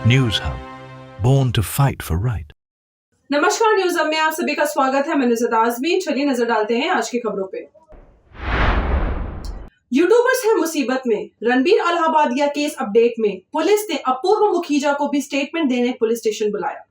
News hub, born to fight for right. नमस्कार, news hub में आप सभी का स्वागत है। मैं नुसरत आजमी। चलिए नजर डालते हैं आज की खबरों पे। यूट्यूबर्स हैं मुसीबत में। रणबीर अलाहाबादिया केस अपडेट में पुलिस ने अपूर्व मुखीजा को भी स्टेटमेंट देने पुलिस स्टेशन बुलाया।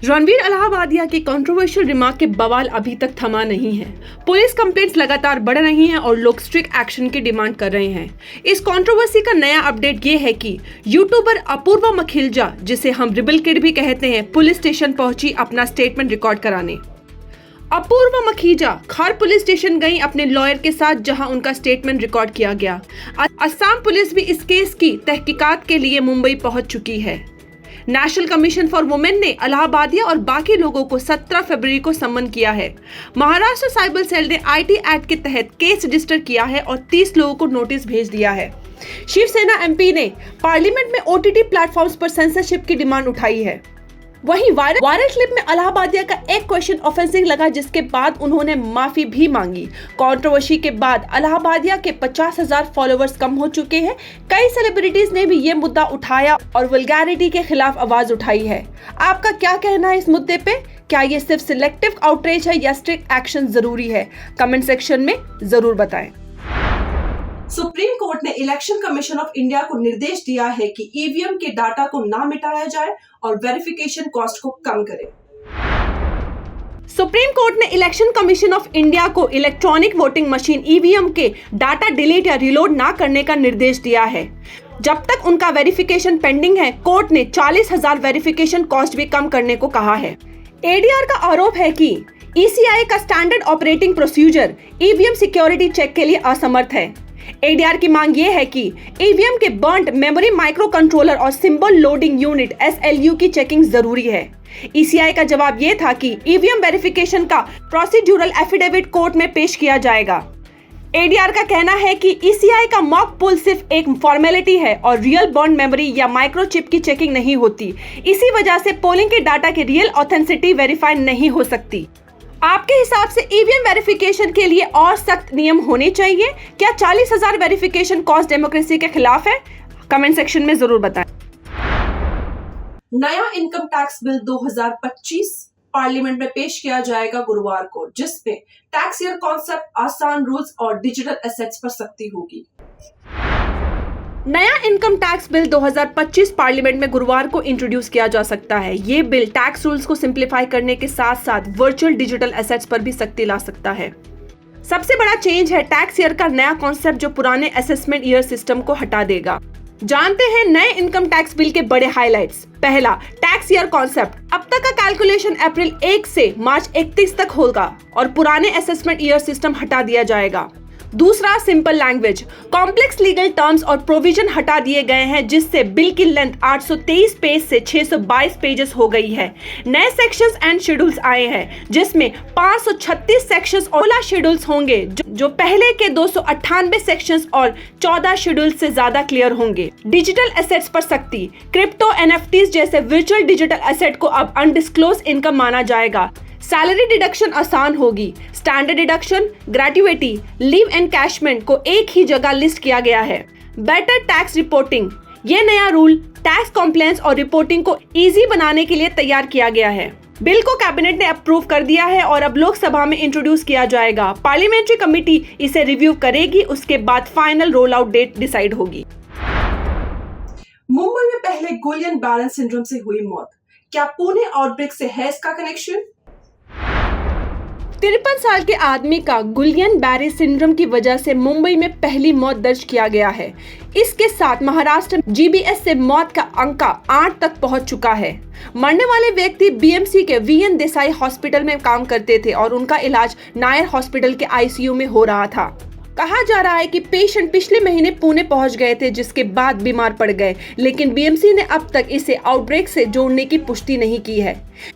रणबीर अलाहाबादिया के कंट्रोवर्शियल रिमार्क के बवाल अभी तक थमा नहीं है। पुलिस कंप्लेंट्स लगातार बढ़ रही हैं और लोग स्ट्रिक्ट एक्शन की डिमांड कर रहे हैं। इस कंट्रोवर्सी का नया अपडेट ये है कि यूट्यूबर अपूर्व मुखीजा, जिसे हम रिबल किड भी कहते हैं, पुलिस स्टेशन पहुंची अपना स्टेटमेंट रिकॉर्ड कराने। अपूर्व मुखीजा खार पुलिस स्टेशन गई अपने लॉयर के साथ, जहां उनका स्टेटमेंट रिकॉर्ड किया गया। असम पुलिस भी इस केस की तहकीकात के लिए मुंबई पहुंच चुकी है। नेशनल कमीशन फॉर वुमेन ने अलाहाबादिया और बाकी लोगों को 17 फरवरी को सम्मन किया है। महाराष्ट्र साइबर सेल ने आईटी एक्ट के तहत केस रजिस्टर किया है और 30 लोगों को नोटिस भेज दिया है। शिवसेना एमपी ने पार्लियामेंट में ओटीटी प्लेटफॉर्म्स पर सेंसरशिप की डिमांड उठाई है। वहीं वायरल क्लिप में अलाहाबादिया का एक क्वेश्चन ऑफेंसिव लगा, जिसके बाद उन्होंने माफी भी मांगी। कंट्रोवर्सी के बाद अलाहाबादिया के 50,000 फॉलोअर्स कम हो चुके हैं। कई सेलिब्रिटीज ने भी ये मुद्दा उठाया और वल्गैरिटी के खिलाफ आवाज उठाई है। आपका क्या कहना है इस मुद्दे पे? क्या ये सिर्फ सिलेक्टिव आउटरीच है या स्ट्रिक्ट एक्शन जरूरी है? कमेंट सेक्शन में जरूर बताएं। सुप्रीम कोर्ट ने इलेक्शन कमीशन ऑफ इंडिया को निर्देश दिया है कि ईवीएम के डाटा को ना मिटाया जाए और वेरिफिकेशन कॉस्ट को कम करे। सुप्रीम कोर्ट ने इलेक्शन कमीशन ऑफ इंडिया को इलेक्ट्रॉनिक वोटिंग मशीन ईवीएम के डाटा डिलीट या रिलोड ना करने का निर्देश दिया है। जब तक उनका वेरिफिकेशन पेंडिंग है, कोर्ट ने 40,000 वेरिफिकेशन कॉस्ट भी कम करने को कहा है। एडीआर का आरोप है कि ईसीआई का standard operating procedure EVM security check के लिए असमर्थ है। एडीआर की मांग ये है कि ईवीएम के बर्न्ड मेमोरी माइक्रो कंट्रोलर और सिंबल लोडिंग यूनिट एसएलयू की चेकिंग जरूरी है। ईसीआई का जवाब ये था कि ईवीएम वेरिफिकेशन का प्रोसीड्यूरल एफिडेविट कोर्ट में पेश किया जाएगा। एडीआर का कहना है कि ईसीआई का मॉक पुल सिर्फ एक फॉर्मेलिटी है और रियल बर्न्ड मेमोरी या माइक्रोचिप की चेकिंग नहीं होती। इसी वजह से पोलिंग के डाटा की रियल ऑथेंटिसिटी वेरीफाई नहीं हो सकती। आपके हिसाब से ईवीएम वेरिफिकेशन के लिए और सख्त नियम होने चाहिए? क्या 40,000 वेरिफिकेशन कॉस्ट डेमोक्रेसी के खिलाफ है? कमेंट सेक्शन में जरूर बताएं। नया इनकम टैक्स बिल 2025 पार्लियामेंट में पेश किया जाएगा गुरुवार को, जिसमें टैक्स ईयर कॉन्सेप्ट, आसान रूल्स और डिजिटल एसेट्स पर सख्ती होगी। नया इनकम टैक्स बिल 2025 पार्लियामेंट में गुरुवार को इंट्रोड्यूस किया जा सकता है। ये बिल टैक्स रूल्स को सिंप्लीफाई करने के साथ साथ वर्चुअल डिजिटल एसेट्स पर भी सख्ती ला सकता है। सबसे बड़ा चेंज है टैक्स ईयर का नया कॉन्सेप्ट, जो पुराने असेसमेंट ईयर सिस्टम को हटा देगा। जानते हैं नए इनकम टैक्स बिल के बड़े हाइलाइट्स। पहला, टैक्स ईयर कॉन्सेप्ट। अब तक का कैलकुलेशन अप्रैल 1 से मार्च 31 तक होगा और पुराने असेसमेंट ईयर सिस्टम हटा दिया जाएगा। दूसरा, simple language. Complex legal terms और प्रोविजन हटा दिए गए हैं, जिससे बिल की लेंथ 823 पेज से 622 पेजेस हो गई है। नए सेक्शंस एंड शेड्यूल्स आए हैं, जिसमें 536 सेक्शंस और 16 शेड्यूल्स होंगे, जो पहले के 298 सेक्शंस और 14 शेड्यूल से ज्यादा क्लियर होंगे। डिजिटल एसेट्स पर सख्ती। क्रिप्टो, एनएफटीज जैसे वर्चुअल डिजिटल एसेट को अब अनडिस्क्लोज इनकम माना जाएगा। सैलरी डिडक्शन आसान होगी। Standard deduction, gratuity, leave encashment को एक ही जगह लिस्ट किया गया है। Better tax reporting. ये नया रूल टैक्स कॉम्प्लायंस और रिपोर्टिंग को इजी बनाने के लिए तैयार किया गया है। बिल को कैबिनेट ने अप्रूव कर दिया है और अब लोकसभा में इंट्रोड्यूस किया जाएगा। पार्लियामेंट्री कमेटी इसे रिव्यू करेगी, उसके बाद final roll out date decide होगी। मुंबई में पहले गुलियन बैरे सिंड्रोम से हुई मौत। क्या पुणे आउटब्रेक से है इसका कनेक्शन? 53 साल के आदमी का गुलियन बैरे सिंड्रोम की वजह से मुंबई में पहली मौत दर्ज किया गया है। इसके साथ महाराष्ट्र में जीबीएस से मौत का अंका 8 तक पहुंच चुका है। मरने वाले व्यक्ति बीएमसी के वीएन देसाई हॉस्पिटल में काम करते थे और उनका इलाज नायर हॉस्पिटल के आईसीयू में हो रहा था। कहा जा रहा है कि पेशेंट पिछले महीने पुणे पहुंच गए थे, जिसके बाद बीमार पड़ गए, लेकिन बीएमसी ने अब तक इसे आउटब्रेक से जोड़ने की पुष्टि नहीं की है।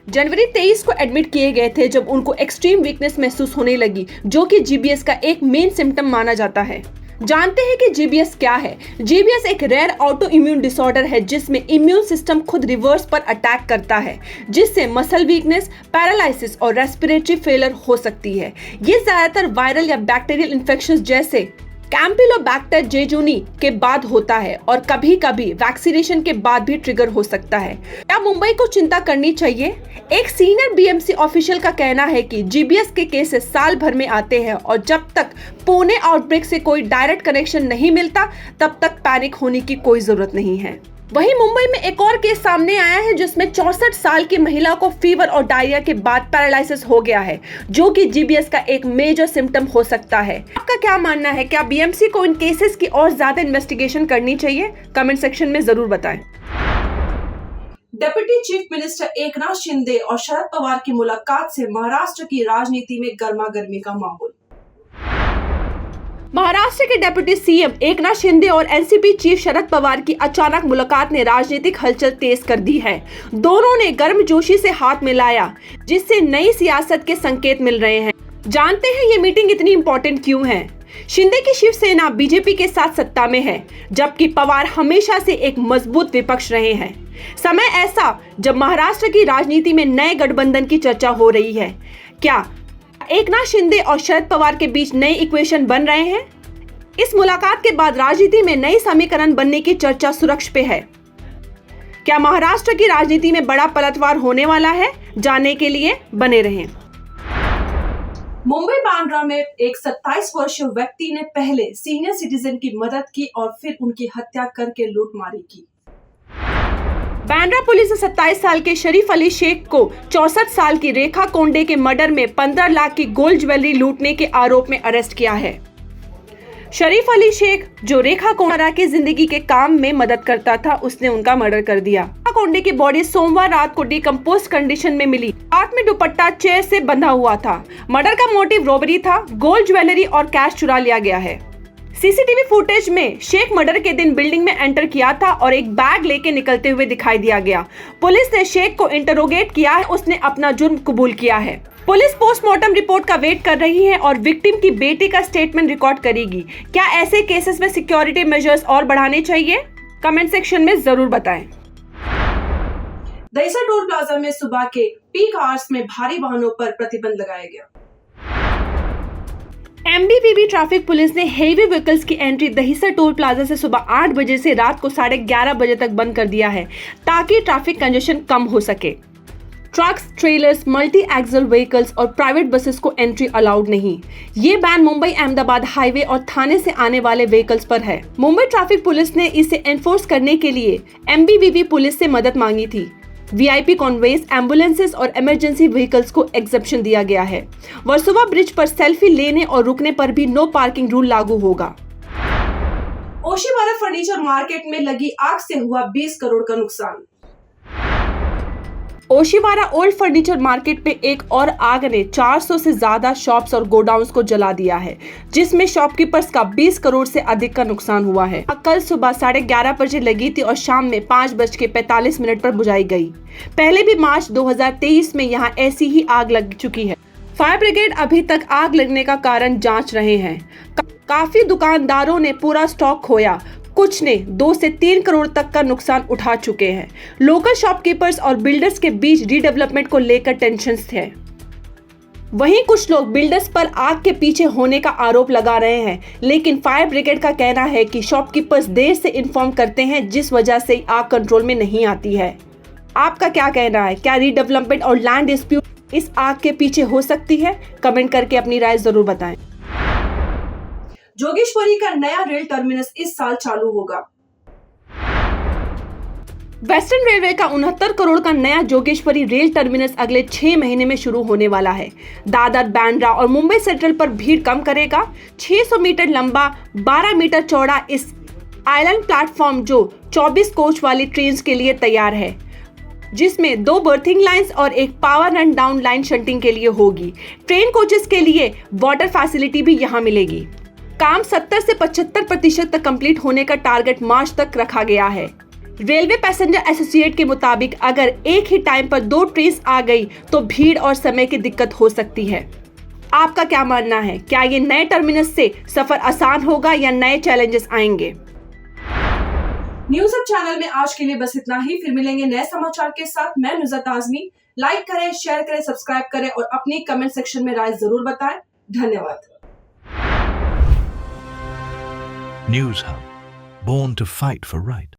जनवरी 23 को एडमिट किए गए थे, जब उनको एक्सट्रीम वीकनेस महसूस होने लगी, जो कि जीबीएस का एक मेन सिम्टम माना जाता है। जानते हैं कि जीबीएस क्या है? जीबीएस एक रेयर ऑटो इम्यून डिसऑर्डर है, जिसमें इम्यून सिस्टम खुद रिवर्स पर अटैक करता है, जिससे मसल वीकनेस, पैरालिसिस और रेस्पिरेटरी फेलियर हो सकती है। ये ज्यादातर वायरल या बैक्टीरियल इन्फेक्शंस जैसे कैंपिलोबैक्टर जेजुनी के बाद होता है और कभी कभी वैक्सीनेशन के बाद भी ट्रिगर हो सकता है। क्या मुंबई को चिंता करनी चाहिए? एक सीनियर बीएमसी ऑफिशियल का कहना है कि जीबीएस के केसेस साल भर में आते हैं और जब तक पुणे आउटब्रेक से कोई डायरेक्ट कनेक्शन नहीं मिलता तब तक पैनिक होने की कोई जरूरत नहीं है। वहीं मुंबई में एक और केस सामने आया है जिसमें 64 साल की महिला को फीवर और डायरिया के बाद पैरालिसिस हो गया है, जो कि जीबीएस का एक मेजर सिम्टम हो सकता है। आपका क्या मानना है? क्या बीएमसी को इन केसेस की और ज्यादा इन्वेस्टिगेशन करनी चाहिए? कमेंट सेक्शन में जरूर बताएं। Deputy chief minister Eknath Shinde और शरद पवार की मुलाकात से महाराष्ट्र की राजनीति में गर्मागर्मी का माहौल। महाराष्ट्र के डिप्टी सीएम एकनाथ शिंदे और एनसीपी चीफ शरद पवार की अचानक मुलाकात ने राजनीतिक हलचल तेज कर दी है। दोनों ने गर्मजोशी से हाथ मिलाया, जिससे नई सियासत के संकेत मिल रहे हैं। जानते हैं ये मीटिंग इतनी इंपॉर्टेंट क्यों है? शिंदे की शिवसेना बीजेपी के साथ सत्ता में है, जबकि पवार हमेशा से एक मजबूत विपक्ष रहे हैं। समय ऐसा जब महाराष्ट्र की राजनीति में नए गठबंधन की चर्चा हो रही है। क्या एकनाथ शिंदे और शरद पवार के बीच नए इक्वेशन बन रहे हैं? इस मुलाकात के बाद राजनीति में नई समीकरण बनने की चर्चा सुरक्ष पे है। क्या महाराष्ट्र की राजनीति में बड़ा पलटवार होने वाला है? जानने के लिए बने रहें। मुंबई बांद्रा में एक 27 वर्षीय व्यक्ति ने पहले सीनियर सिटीजन की मदद की और फिर उनकी हत्या करके लूटमारी की। बांद्रा पुलिस ने 27 साल के शरीफ अली शेख को 64 साल की रेखा कोंडे के मर्डर में 15 लाख की गोल्ड ज्वेलरी लूटने के आरोप में अरेस्ट किया है। शरीफ अली शेख, जो रेखा कोंडे की जिंदगी के काम में मदद करता था, उसने उनका मर्डर कर दिया। रेखा कोंडे की बॉडी सोमवार रात को डिकम्पोज कंडीशन में मिली। हाथ में दुपट्टा चेयर से बंधा हुआ था। मर्डर का मोटिव रॉबरी था। गोल्ड ज्वेलरी और कैश चुरा लिया गया है। सीसीटीवी फुटेज में शेख मर्डर के दिन बिल्डिंग में एंटर किया था और एक बैग लेके निकलते हुए दिखाई दिया गया। पुलिस ने शेख को इंटरोगेट किया है। उसने अपना जुर्म कबूल किया है। पुलिस पोस्टमार्टम रिपोर्ट का वेट कर रही है और विक्टिम की बेटी का स्टेटमेंट रिकॉर्ड करेगी। क्या ऐसे केसेस में सिक्योरिटी मेजर्स और बढ़ाने चाहिए? कमेंट सेक्शन में जरूर बताएं। दहिसर टोल प्लाजा में सुबह के पीक आवर्स में भारी वाहनों पर प्रतिबंध लगाया गया। एमबीवीपी ट्रैफिक पुलिस ने हेवी व्हीकल्स की एंट्री दहिसर टोल प्लाजा से सुबह 8 बजे से रात को 11:30 बजे तक बंद कर दिया है, ताकि ट्रैफिक कंजेशन कम हो सके। Trucks, trailers, multi axle vehicles और प्राइवेट बसेस को एंट्री अलाउड नहीं। ये बैन मुंबई अहमदाबाद हाईवे और थाने से आने वाले व्हीकल्स पर है। मुंबई ट्रैफिक पुलिस ने इसे एनफोर्स करने के लिए एमबीवीपी पुलिस से मदद मांगी थी। वीआईपी कॉन्वेज, एम्बुलेंसेस और इमरजेंसी व्हीकल्स को एग्जेप्शन दिया गया है। वर्सोवा ब्रिज पर सेल्फी लेने और रुकने पर भी नो पार्किंग रूल लागू होगा। ओशिवारा फर्नीचर मार्केट में लगी आग से हुआ 20 करोड़ का नुकसान। ओशिवारा ओल्ड फर्नीचर मार्केट में एक और आग ने 400 से ज्यादा शॉप्स और गोडाउन्स को जला दिया है, जिसमें शॉपकीपर्स का 20 करोड़ से अधिक का नुकसान हुआ है। कल सुबह 11:30 बजे लगी थी और शाम में 5:45 पर बुझाई गई। पहले भी मार्च 2023 में यहाँ ऐसी ही आग लग चुकी है। फायर ब्रिगेड अभी तक आग लगने का कारण जांच रहे हैं। काफी दुकानदारों ने पूरा स्टॉक खोया। कुछ ने 2 से 3 करोड़ तक का नुकसान उठा चुके हैं। लोकल शॉपकीपर्स और बिल्डर्स के बीच रीडेवलपमेंट को लेकर टेंशन थे। वहीं कुछ लोग बिल्डर्स पर आग के पीछे होने का आरोप लगा रहे हैं, लेकिन फायर ब्रिगेड का कहना है कि शॉपकीपर्स देर से इन्फॉर्म करते हैं, जिस वजह से आग कंट्रोल में नहीं आती है। आपका क्या कहना है? क्या रीडेवलपमेंट और लैंड डिस्प्यूट इस आग के पीछे हो सकती है? कमेंट करके अपनी राय जरूर बताएं। जोगेश्वरी का नया रेल टर्मिनस इस साल चालू होगा। वेस्टर्न रेलवे का 69 करोड़ का नया जोगेश्वरी रेल टर्मिनस अगले 6 महीने में शुरू होने वाला है। दादर, बांद्रा और मुंबई सेंट्रल पर भीड़ कम करेगा। 600 मीटर लंबा, 12 मीटर चौड़ा इस आइलैंड प्लेटफॉर्म जो 24 कोच वाली ट्रेन के लिए तैयार है, जिसमें 2 बर्थिंग लाइंस और एक power run down line shunting के लिए होगी। ट्रेन कोचेस के लिए वाटर फैसिलिटी भी यहाँ मिलेगी। काम 70 से 75% तक कंप्लीट होने का टारगेट मार्च तक रखा गया है। रेलवे पैसेंजर एसोसिएट के मुताबिक अगर एक ही टाइम पर 2 ट्रेन आ गई तो भीड़ और समय की दिक्कत हो सकती है। आपका क्या मानना है? क्या ये नए टर्मिनस से सफर आसान होगा या नए चैलेंजेस आएंगे? न्यूज अब चैनल में आज के लिए बस इतना ही। फिर मिलेंगे नए समाचार के साथ। मैं नुज़रत आज़मी। लाइक करें, शेयर करें, सब्सक्राइब करें और अपनी कमेंट सेक्शन में राय जरूर बताएं। धन्यवाद। News Hub, born to fight for right.